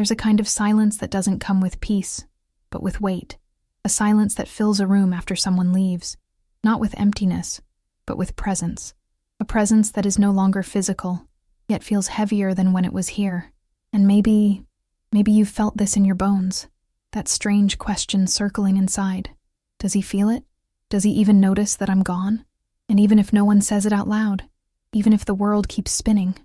There's a kind of silence that doesn't come with peace, but with weight. A silence that fills a room after someone leaves, not with emptiness, but with presence. A presence that is no longer physical, yet feels heavier than when it was here. And maybe you've felt this in your bones. That strange question circling inside. Does he feel it? Does he even notice that I'm gone? And even if no one says it out loud, even if the world keeps spinning,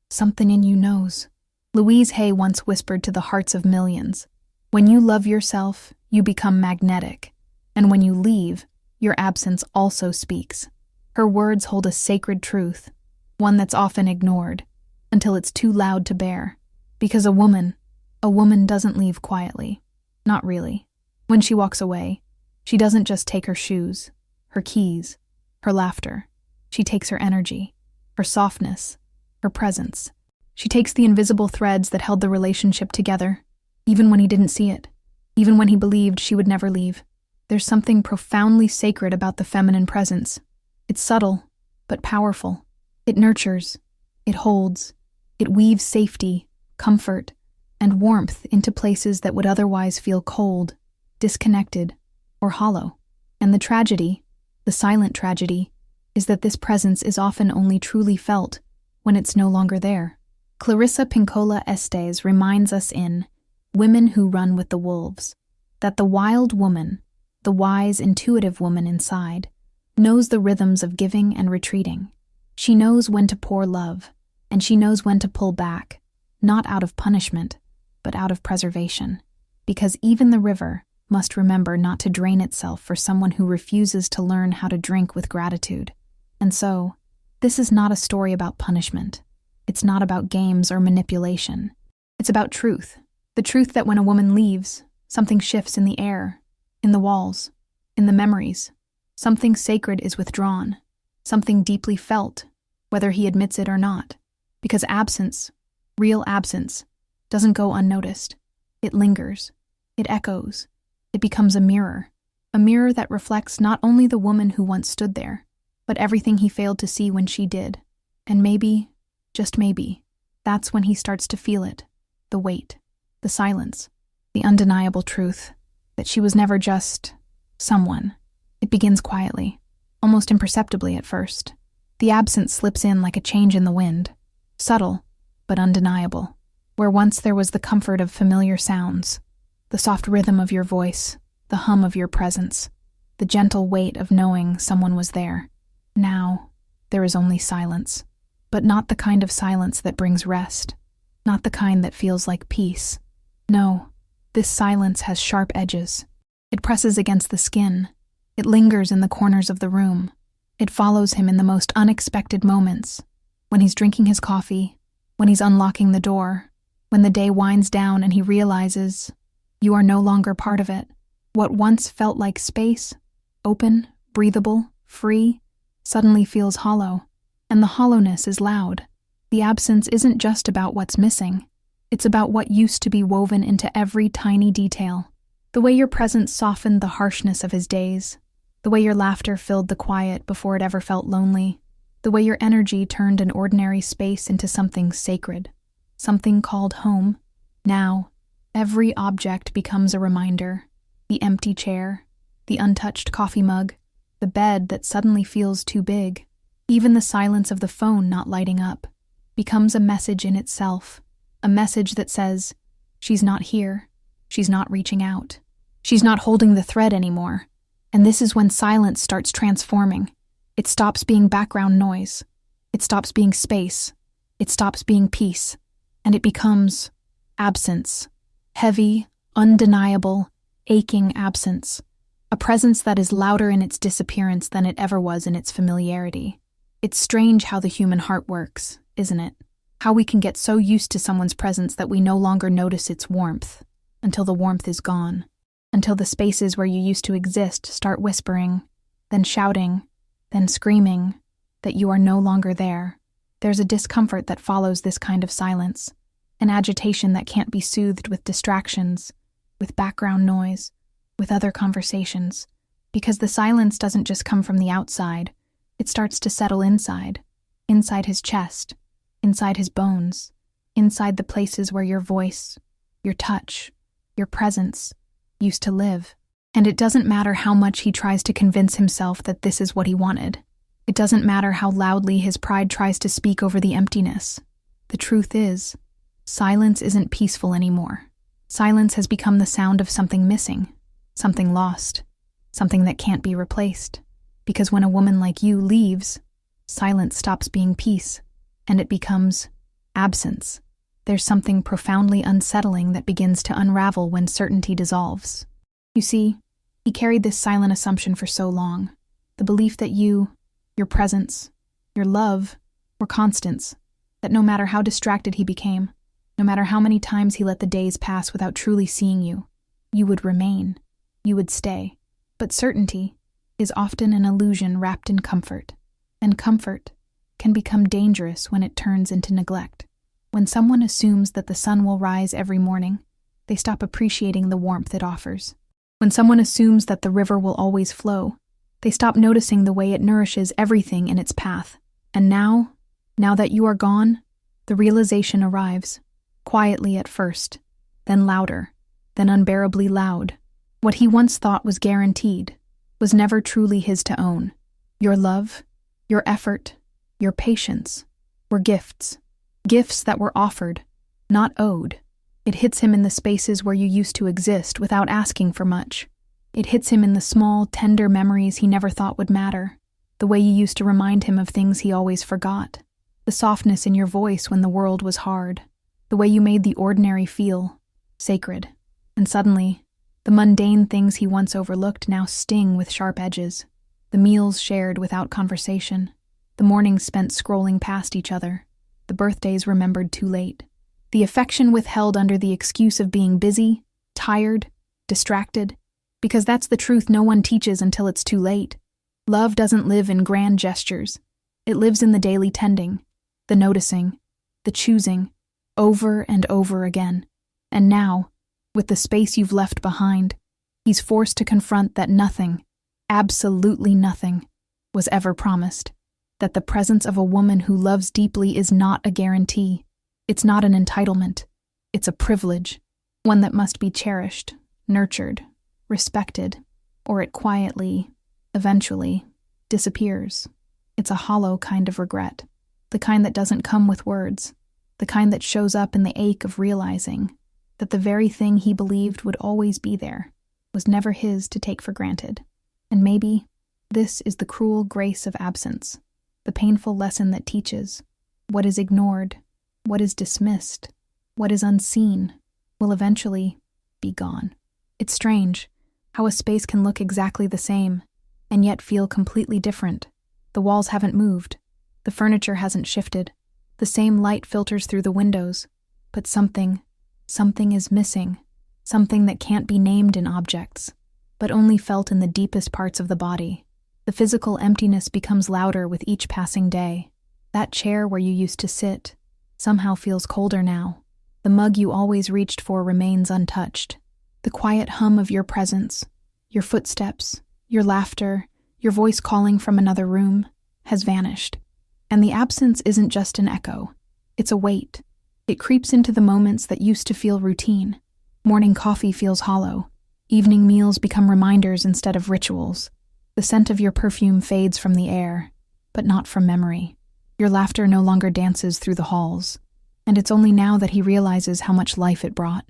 something in you knows. Louise Hay once whispered to the hearts of millions, "When you love yourself, you become magnetic. And when you leave, your absence also speaks." Her words hold a sacred truth, one that's often ignored, until it's too loud to bear. Because a woman doesn't leave quietly. Not really. When she walks away, she doesn't just take her shoes, her keys, her laughter. She takes her energy, her softness, her presence. She takes the invisible threads that held the relationship together, even when he didn't see it, even when he believed she would never leave. There's something profoundly sacred about the feminine presence. It's subtle, but powerful. It nurtures, it holds, it weaves safety, comfort, and warmth into places that would otherwise feel cold, disconnected, or hollow. And the tragedy, the silent tragedy, is that this presence is often only truly felt when it's no longer there. Clarissa Pinkola Estes reminds us in Women Who Run with the Wolves that the wild woman, the wise, intuitive woman inside, knows the rhythms of giving and retreating. She knows when to pour love, and she knows when to pull back, not out of punishment, but out of preservation. Because even the river must remember not to drain itself for someone who refuses to learn how to drink with gratitude. And so, this is not a story about punishment. It's not about games or manipulation. It's about truth. The truth that when a woman leaves, something shifts in the air, in the walls, in the memories. Something sacred is withdrawn, something deeply felt, whether he admits it or not. Because absence, real absence, doesn't go unnoticed. It lingers. It echoes. It becomes a mirror that reflects not only the woman who once stood there, but everything he failed to see when she did. And maybe, just maybe, that's when he starts to feel it, the weight, the silence, the undeniable truth that she was never just someone. It begins quietly, almost imperceptibly at first. The absence slips in like a change in the wind, subtle but undeniable. Where once there was the comfort of familiar sounds, the soft rhythm of your voice, the hum of your presence, the gentle weight of knowing someone was there. Now, there is only silence, but not the kind of silence that brings rest, not the kind that feels like peace. No, this silence has sharp edges. It presses against the skin. It lingers in the corners of the room. It follows him in the most unexpected moments, when he's drinking his coffee, when he's unlocking the door, when the day winds down and he realizes you are no longer part of it. What once felt like space, open, breathable, free, suddenly feels hollow, and the hollowness is loud. The absence isn't just about what's missing. It's about what used to be woven into every tiny detail. The way your presence softened the harshness of his days, the way your laughter filled the quiet before it ever felt lonely, the way your energy turned an ordinary space into something sacred, something called home. Now, every object becomes a reminder. The empty chair, the untouched coffee mug, the bed that suddenly feels too big, even the silence of the phone not lighting up, becomes a message in itself, a message that says, she's not here, she's not reaching out, she's not holding the thread anymore. And this is when silence starts transforming. It stops being background noise. It stops being space. It stops being peace. And it becomes absence. Heavy, undeniable, aching absence. A presence that is louder in its disappearance than it ever was in its familiarity. It's strange how the human heart works, isn't it? How we can get so used to someone's presence that we no longer notice its warmth, until the warmth is gone. Until the spaces where you used to exist start whispering, then shouting, then screaming, that you are no longer there. There's a discomfort that follows this kind of silence, an agitation that can't be soothed with distractions, with background noise, with other conversations, because the silence doesn't just come from the outside, it starts to settle inside his chest, inside his bones, inside the places where your voice, your touch, your presence used to live. And it doesn't matter how much he tries to convince himself that this is what he wanted. It doesn't matter how loudly his pride tries to speak over the emptiness. The truth is, silence isn't peaceful anymore. Silence has become the sound of something missing, something lost, something that can't be replaced. Because when a woman like you leaves, silence stops being peace, and it becomes absence. There's something profoundly unsettling that begins to unravel when certainty dissolves. You see, he carried this silent assumption for so long, the belief that you, your presence, your love, were constants, that no matter how distracted he became, no matter how many times he let the days pass without truly seeing you, you would remain, you would stay. But certainty is often an illusion wrapped in comfort, and comfort can become dangerous when it turns into neglect. When someone assumes that the sun will rise every morning, they stop appreciating the warmth it offers. When someone assumes that the river will always flow, they stop noticing the way it nourishes everything in its path. And now that you are gone, the realization arrives, quietly at first, then louder, then unbearably loud. What he once thought was guaranteed was never truly his to own. Your love, your effort, your patience were gifts. Gifts that were offered, not owed. It hits him in the spaces where you used to exist without asking for much. It hits him in the small, tender memories he never thought would matter. The way you used to remind him of things he always forgot. The softness in your voice when the world was hard. The way you made the ordinary feel sacred. And suddenly, the mundane things he once overlooked now sting with sharp edges. The meals shared without conversation. The mornings spent scrolling past each other. The birthdays remembered too late. The affection withheld under the excuse of being busy, tired, distracted. Because that's the truth no one teaches until it's too late. Love doesn't live in grand gestures. It lives in the daily tending, the noticing, the choosing, over and over again. And now, with the space you've left behind, he's forced to confront that nothing, absolutely nothing, was ever promised. That the presence of a woman who loves deeply is not a guarantee. It's not an entitlement. It's a privilege, one that must be cherished, nurtured, respected, or it quietly, eventually, disappears. It's a hollow kind of regret, the kind that doesn't come with words, the kind that shows up in the ache of realizing that the very thing he believed would always be there was never his to take for granted. And maybe this is the cruel grace of absence. The painful lesson that teaches what is ignored, what is dismissed, what is unseen, will eventually be gone. It's strange how a space can look exactly the same and yet feel completely different. The walls haven't moved, the furniture hasn't shifted, the same light filters through the windows, but something is missing, something that can't be named in objects, but only felt in the deepest parts of the body. The physical emptiness becomes louder with each passing day. That chair where you used to sit somehow feels colder now. The mug you always reached for remains untouched. The quiet hum of your presence, your footsteps, your laughter, your voice calling from another room, has vanished. And the absence isn't just an echo. It's a weight. It creeps into the moments that used to feel routine. Morning coffee feels hollow. Evening meals become reminders instead of rituals. The scent of your perfume fades from the air, but not from memory. Your laughter no longer dances through the halls, and it's only now that he realizes how much life it brought.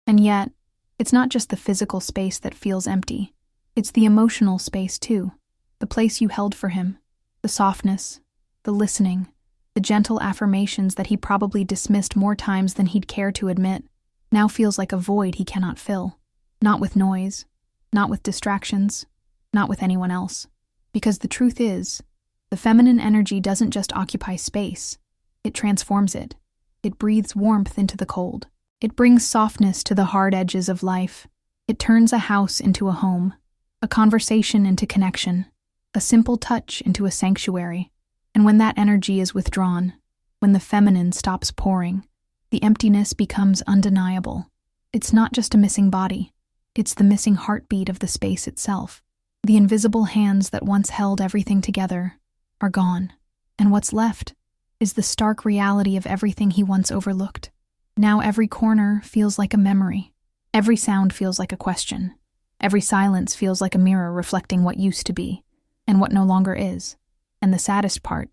And yet, it's not just the physical space that feels empty. It's the emotional space too, the place you held for him, the softness, the listening, the gentle affirmations that he probably dismissed more times than he'd care to admit, now feels like a void he cannot fill. Not with noise, not with distractions, not with anyone else. Because the truth is, the feminine energy doesn't just occupy space, it transforms it. It breathes warmth into the cold. It brings softness to the hard edges of life. It turns a house into a home, a conversation into connection, a simple touch into a sanctuary. And when that energy is withdrawn, when the feminine stops pouring, the emptiness becomes undeniable. It's not just a missing body, it's the missing heartbeat of the space itself. The invisible hands that once held everything together are gone, and what's left is the stark reality of everything he once overlooked. Now every corner feels like a memory. Every sound feels like a question. Every silence feels like a mirror reflecting what used to be and what no longer is. And the saddest part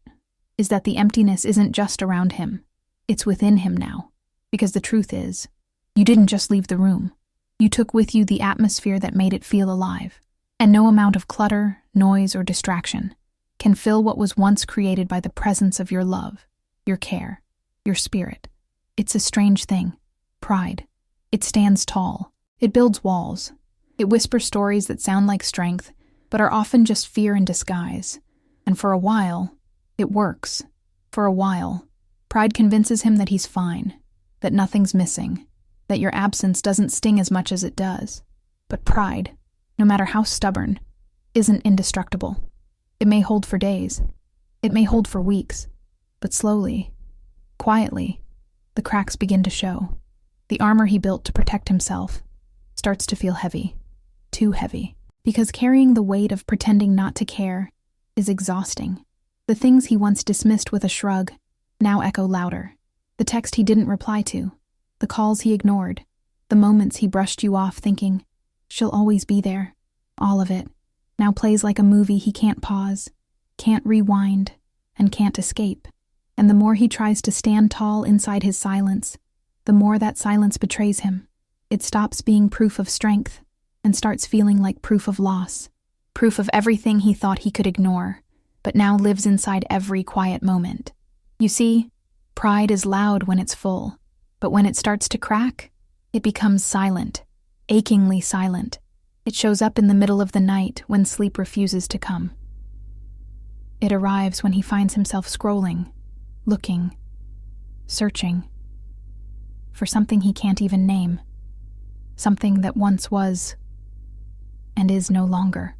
is that the emptiness isn't just around him. It's within him now. Because the truth is, you didn't just leave the room. You took with you the atmosphere that made it feel alive. And no amount of clutter, noise, or distraction can fill what was once created by the presence of your love, your care, your spirit. It's a strange thing. Pride. It stands tall. It builds walls. It whispers stories that sound like strength, but are often just fear in disguise. And for a while, it works. For a while, pride convinces him that he's fine, that nothing's missing, that your absence doesn't sting as much as it does. But pride, no matter how stubborn, isn't indestructible. It may hold for days. It may hold for weeks. But slowly, quietly, the cracks begin to show. The armor he built to protect himself starts to feel heavy. Too heavy. Because carrying the weight of pretending not to care is exhausting. The things he once dismissed with a shrug now echo louder. The text he didn't reply to. The calls he ignored. The moments he brushed you off thinking, she'll always be there. All of it now plays like a movie he can't pause, can't rewind, and can't escape. And the more he tries to stand tall inside his silence, the more that silence betrays him. It stops being proof of strength and starts feeling like proof of loss, proof of everything he thought he could ignore, but now lives inside every quiet moment. You see, pride is loud when it's full, but when it starts to crack, it becomes silent, achingly silent. It shows up in the middle of the night when sleep refuses to come. It arrives when he finds himself scrolling, looking, searching for something he can't even name, something that once was and is no longer.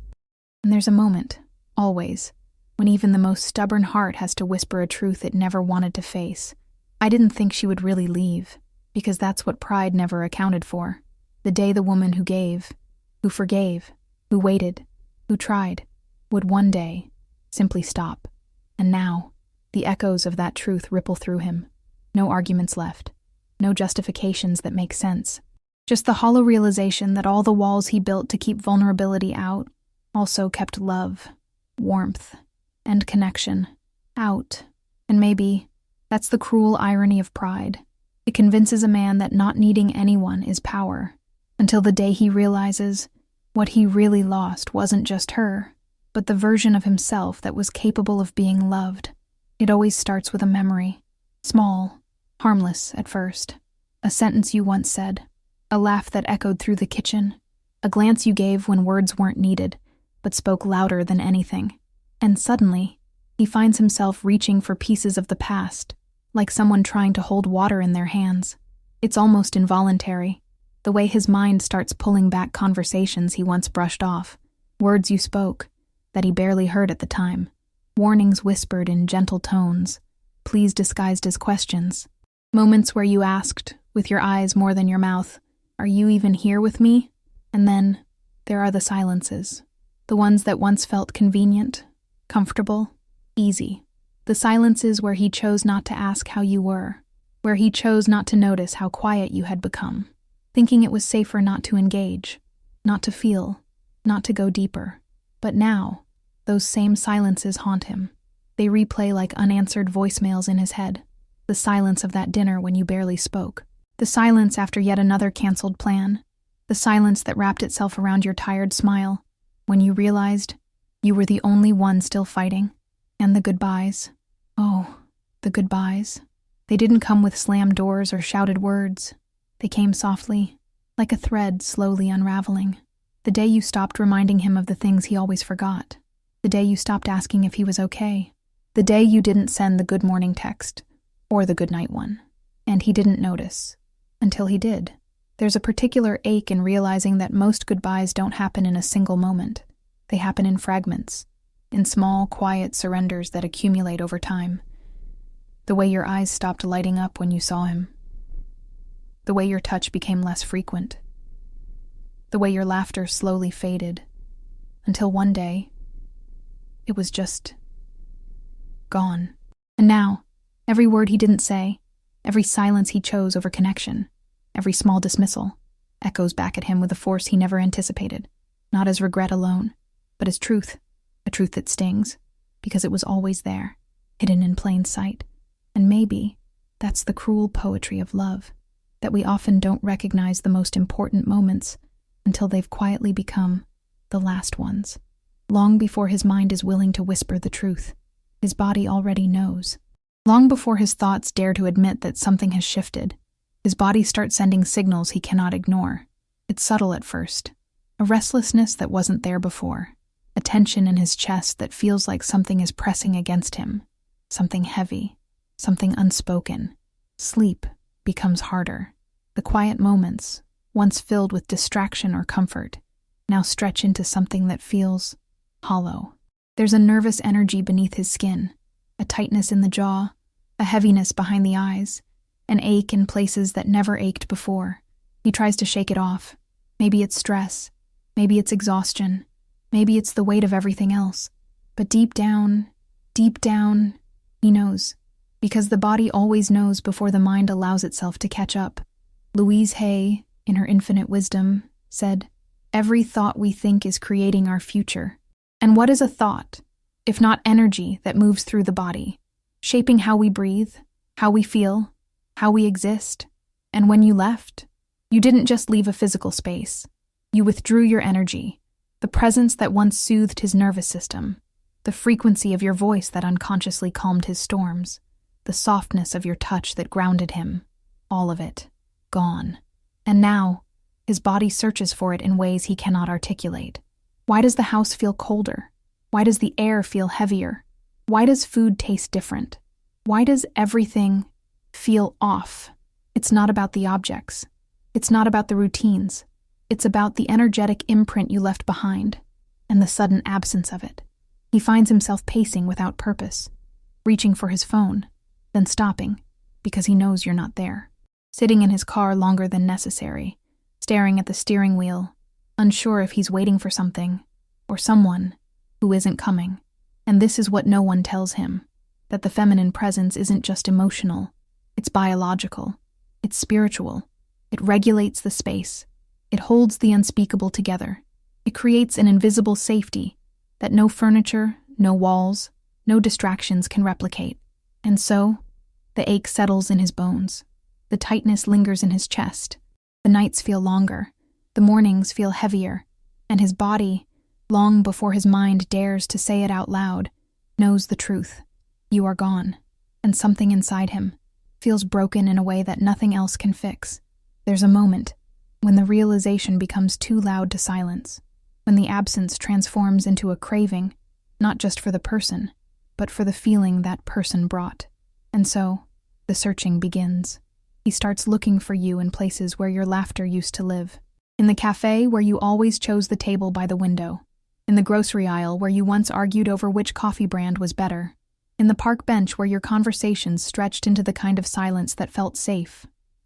And there's a moment, always, when even the most stubborn heart has to whisper a truth it never wanted to face. I didn't think she would really leave, because that's what pride never accounted for. The day the woman who gave, who forgave, who waited, who tried, would one day simply stop. And now, the echoes of that truth ripple through him. No arguments left. No justifications that make sense. Just the hollow realization that all the walls he built to keep vulnerability out also kept love, warmth, and connection out. And maybe that's the cruel irony of pride. It convinces a man that not needing anyone is power, until the day he realizes what he really lost wasn't just her, but the version of himself that was capable of being loved. It always starts with a memory. Small, harmless at first. A sentence you once said. A laugh that echoed through the kitchen. A glance you gave when words weren't needed, but spoke louder than anything. And suddenly, he finds himself reaching for pieces of the past, like someone trying to hold water in their hands. It's almost involuntary, the way his mind starts pulling back conversations he once brushed off, words you spoke that he barely heard at the time, warnings whispered in gentle tones, pleas disguised as questions, moments where you asked, with your eyes more than your mouth, "Are you even here with me?" And then there are the silences, the ones that once felt convenient, comfortable, easy. The silences where he chose not to ask how you were, where he chose not to notice how quiet you had become, thinking it was safer not to engage, not to feel, not to go deeper. But now, those same silences haunt him. They replay like unanswered voicemails in his head. The silence of that dinner when you barely spoke. The silence after yet another canceled plan. The silence that wrapped itself around your tired smile when you realized you were the only one still fighting. And the goodbyes. Oh, the goodbyes. They didn't come with slammed doors or shouted words. They came softly, like a thread slowly unraveling. The day you stopped reminding him of the things he always forgot. The day you stopped asking if he was okay. The day you didn't send the good morning text, or the good night one. And he didn't notice. Until he did. There's a particular ache in realizing that most goodbyes don't happen in a single moment. They happen in fragments, in small, quiet surrenders that accumulate over time. The way your eyes stopped lighting up when you saw him. The way your touch became less frequent. The way your laughter slowly faded. Until one day, it was just gone. And now, every word he didn't say, Every silence he chose over connection, every small dismissal, echoes back at him with a force he never anticipated, not as regret alone, but as truth, a truth that stings, because it was always there, hidden in plain sight. And maybe that's the cruel poetry of love, that we often don't recognize the most important moments until they've quietly become the last ones. Long before his mind is willing to whisper the truth, his body already knows. Long before his thoughts dare to admit that something has shifted, his body starts sending signals he cannot ignore. It's subtle at first, a restlessness that wasn't there before, a tension in his chest that feels like something is pressing against him, something heavy, something unspoken. Sleep becomes harder. The quiet moments, once filled with distraction or comfort, now stretch into something that feels hollow. There's a nervous energy beneath his skin, a tightness in the jaw, a heaviness behind the eyes, an ache in places that never ached before. He tries to shake it off. Maybe it's stress, maybe it's exhaustion, maybe it's the weight of everything else. But deep down, he knows. Because the body always knows before the mind allows itself to catch up. Louise Hay, in her infinite wisdom, said, "Every thought we think is creating our future." And what is a thought, if not energy that moves through the body, shaping how we breathe, how we feel, how we exist? And when you left, you didn't just leave a physical space. You withdrew your energy, the presence that once soothed his nervous system, the frequency of your voice that unconsciously calmed his storms, the softness of your touch that grounded him, all of it, gone. And now, his body searches for it in ways he cannot articulate. Why does the house feel colder? Why does the air feel heavier? Why does food taste different? Why does everything feel off? It's not about the objects. It's not about the routines. It's about the energetic imprint you left behind, and the sudden absence of it. He finds himself pacing without purpose, reaching for his phone, then stopping, because he knows you're not there. Sitting in his car longer than necessary, staring at the steering wheel, unsure if he's waiting for something, or someone, who isn't coming. And this is what no one tells him, that the feminine presence isn't just emotional, it's biological, it's spiritual. It regulates the space. It holds the unspeakable together. It creates an invisible safety that no furniture, no walls, no distractions can replicate. And so, the ache settles in his bones. The tightness lingers in his chest. The nights feel longer. The mornings feel heavier. And his body, long before his mind dares to say it out loud, knows the truth. You are gone. And something inside him feels broken in a way that nothing else can fix. There's a moment when the realization becomes too loud to silence, when the absence transforms into a craving, not just for the person, but for the feeling that person brought. And so, the searching begins. He starts looking for you in places where your laughter used to live. In the cafe where you always chose the table by the window. In the grocery aisle where you once argued over which coffee brand was better. In the park bench where your conversations stretched into the kind of silence that felt safe,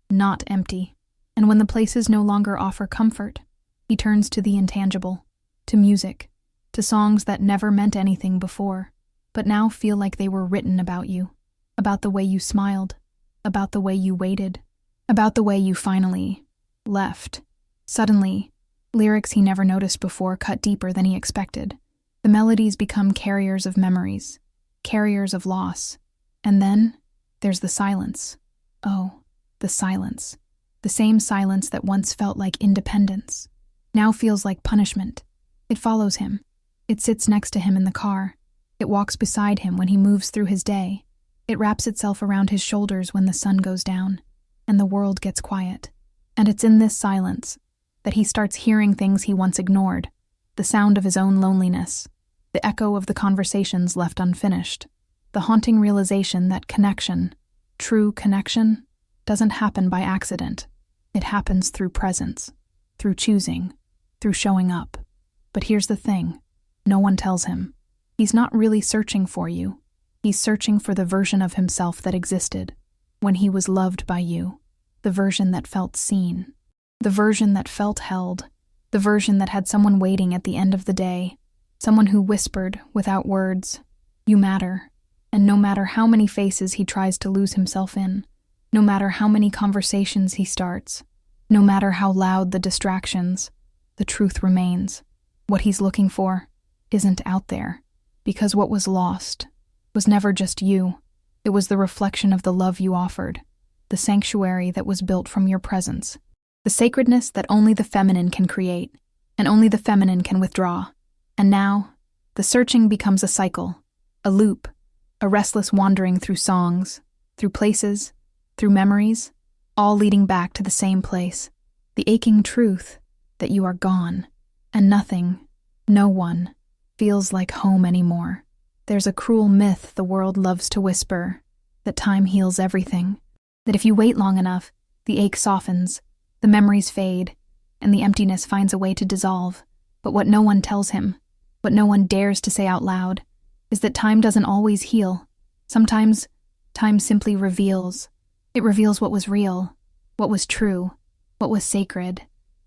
not empty. And when the places no longer offer comfort, he turns to the intangible, to music, to songs that never meant anything before, but now feel like they were written about you, about the way you smiled, about the way you waited, about the way you finally left. Suddenly, lyrics he never noticed before cut deeper than he expected. The melodies become carriers of memories, carriers of loss. And then, there's the silence. Oh, the silence. The same silence that once felt like independence, now feels like punishment. It follows him. It sits next to him in the car. It walks beside him when he moves through his day. It wraps itself around his shoulders when the sun goes down, and the world gets quiet. And it's in this silence that he starts hearing things he once ignored, the sound of his own loneliness, the echo of the conversations left unfinished, the haunting realization that connection, true connection, doesn't happen by accident. It happens through presence, through choosing, through showing up. But here's the thing, no one tells him. He's not really searching for you. He's searching for the version of himself that existed when he was loved by you, the version that felt seen, the version that felt held, the version that had someone waiting at the end of the day, someone who whispered, without words, "You matter." And no matter how many faces he tries to lose himself in, No matter how many conversations he starts, no matter how loud the distractions, the truth remains. What he's looking for isn't out there, because what was lost was never just you. It was the reflection of the love you offered, the sanctuary that was built from your presence, the sacredness that only the feminine can create, and only the feminine can withdraw. And now, the searching becomes a cycle, a loop, a restless wandering through songs, through places, through memories, all leading back to the same place, the aching truth that you are gone, and nothing, no one, feels like home anymore. There's a cruel myth the world loves to whisper, that time heals everything, that if you wait long enough, the ache softens, the memories fade, and the emptiness finds a way to dissolve. But what no one tells him, what no one dares to say out loud, is that time doesn't always heal. Sometimes, time simply reveals. It reveals what was real, what was true, what was sacred,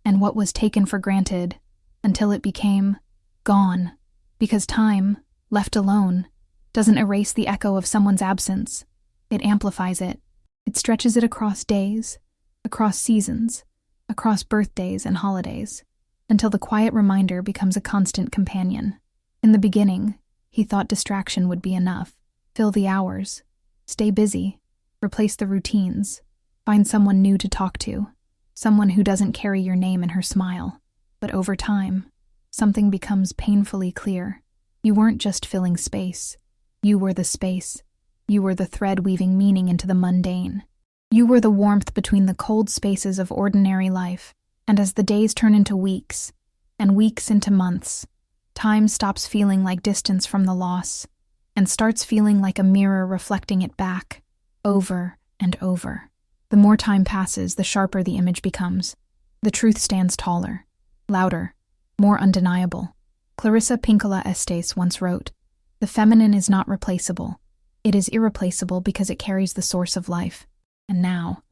and what was taken for granted, until it became gone. Because time, left alone, doesn't erase the echo of someone's absence. It amplifies it. It stretches it across days, across seasons, across birthdays and holidays, until the quiet reminder becomes a constant companion. In the beginning, he thought distraction would be enough. Fill the hours, stay busy, replace the routines, find someone new to talk to, someone who doesn't carry your name in her smile. But over time, something becomes painfully clear. You weren't just filling space. You were the space. You were the thread weaving meaning into the mundane. You were the warmth between the cold spaces of ordinary life. And as the days turn into weeks, and weeks into months, time stops feeling like distance from the loss, and starts feeling like a mirror reflecting it back, over and over. The more time passes, the sharper the image becomes. The truth stands taller, louder, more undeniable. Clarissa Pinkola Estes once wrote, "The feminine is not replaceable. It is irreplaceable because it carries the source of life." And now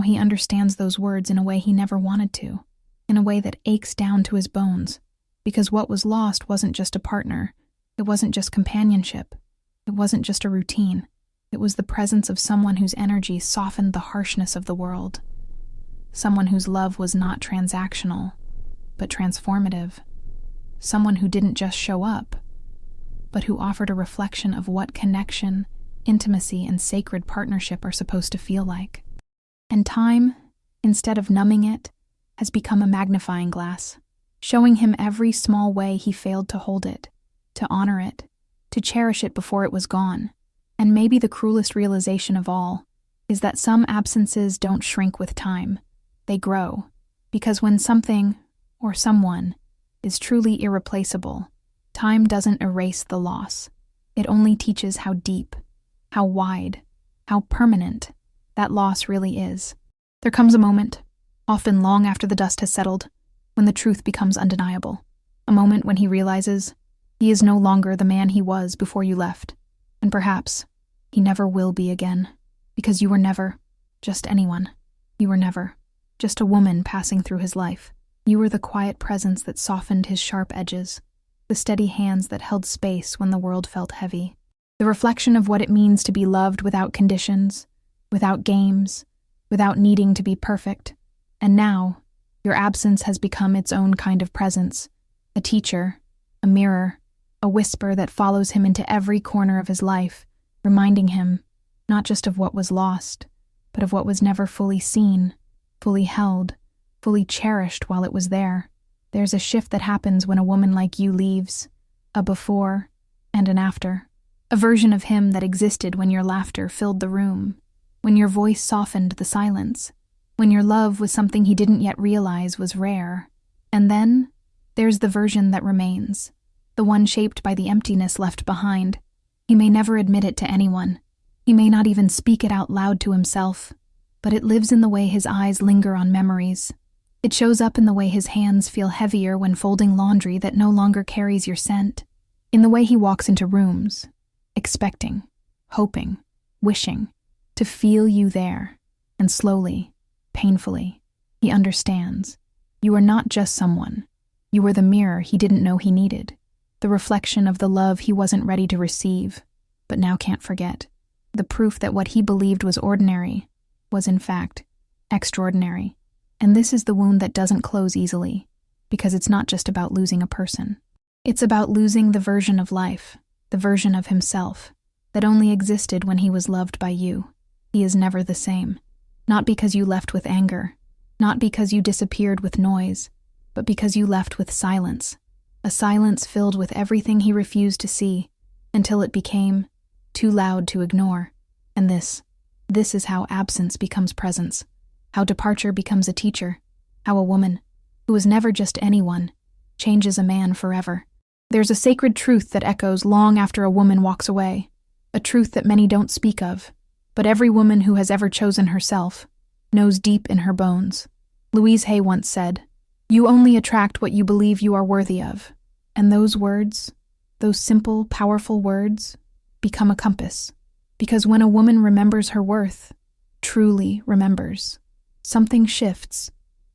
he understands those words in a way he never wanted to, in a way that aches down to his bones, because what was lost wasn't just a partner, it wasn't just companionship, it wasn't just a routine. It was the presence of someone whose energy softened the harshness of the world, someone whose love was not transactional, but transformative, someone who didn't just show up, but who offered a reflection of what connection, intimacy, and sacred partnership are supposed to feel like. And time, instead of numbing it, has become a magnifying glass, showing him every small way he failed to hold it, to honor it, to cherish it before it was gone. And maybe the cruelest realization of all is that some absences don't shrink with time, they grow, because when something, or someone, is truly irreplaceable, time doesn't erase the loss. It only teaches how deep, how wide, how permanent that loss really is. There comes a moment, often long after the dust has settled, when the truth becomes undeniable. A moment when he realizes he is no longer the man he was before you left, and perhaps he never will be again, because you were never just anyone. You were never just a woman passing through his life. You were the quiet presence that softened his sharp edges, the steady hands that held space when the world felt heavy, the reflection of what it means to be loved without conditions, without games, without needing to be perfect. And now, your absence has become its own kind of presence, a teacher, a mirror, a whisper that follows him into every corner of his life, reminding him not just of what was lost, but of what was never fully seen, fully held, fully cherished while it was there. There's a shift that happens when a woman like you leaves, a before and an after, a version of him that existed when your laughter filled the room, when your voice softened the silence, when your love was something he didn't yet realize was rare. And then there's the version that remains, the one shaped by the emptiness left behind. He may never admit it to anyone. He may not even speak it out loud to himself, but it lives in the way his eyes linger on memories. It shows up in the way his hands feel heavier when folding laundry that no longer carries your scent, in the way he walks into rooms, expecting, hoping, wishing to feel you there, and slowly, painfully, he understands. You are not just someone. You were the mirror he didn't know he needed, the reflection of the love he wasn't ready to receive, but now can't forget, the proof that what he believed was ordinary was, in fact, extraordinary. And this is the wound that doesn't close easily, because it's not just about losing a person. It's about losing the version of life, the version of himself, that only existed when he was loved by you. He is never the same. Not because you left with anger, not because you disappeared with noise, but because you left with silence. A silence filled with everything he refused to see, until it became too loud to ignore. And this is how absence becomes presence, how departure becomes a teacher, how a woman, who was never just anyone, changes a man forever. There's a sacred truth that echoes long after a woman walks away, a truth that many don't speak of, but every woman who has ever chosen herself knows deep in her bones. Louise Hay once said, "You only attract what you believe you are worthy of." And those words, those simple, powerful words, become a compass. Because when a woman remembers her worth, truly remembers, something shifts,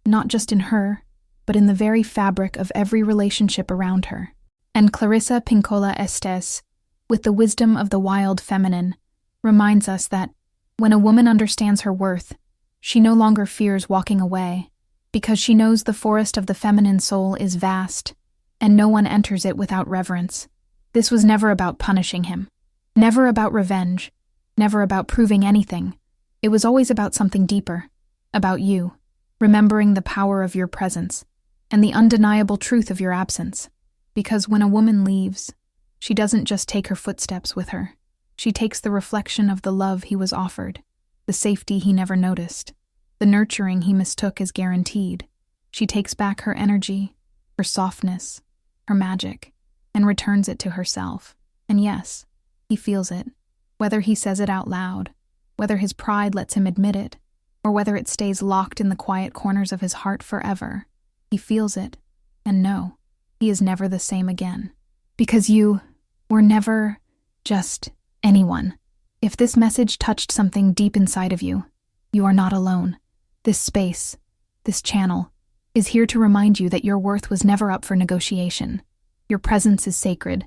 not just in her, but in the very fabric of every relationship around her. And Clarissa Pinkola Estes, with the wisdom of the wild feminine, reminds us that when a woman understands her worth, she no longer fears walking away, because she knows the forest of the feminine soul is vast, and no one enters it without reverence. This was never about punishing him, never about revenge, never about proving anything. It was always about something deeper, about you, remembering the power of your presence, and the undeniable truth of your absence. Because when a woman leaves, she doesn't just take her footsteps with her. She takes the reflection of the love he was offered, the safety he never noticed, the nurturing he mistook as guaranteed. She takes back her energy, her softness, her magic, and returns it to herself. And yes, he feels it, whether he says it out loud, whether his pride lets him admit it, or whether it stays locked in the quiet corners of his heart forever. He feels it, and no, he is never the same again. Because you were never just anyone. If this message touched something deep inside of you, you are not alone. This space, this channel, is here to remind you that your worth was never up for negotiation. Your presence is sacred,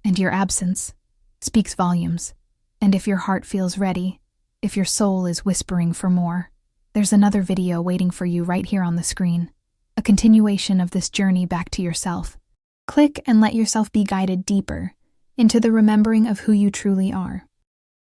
and your absence speaks volumes. And if your heart feels ready, if your soul is whispering for more, there's another video waiting for you right here on the screen, a continuation of this journey back to yourself. Click and let yourself be guided deeper into the remembering of who you truly are.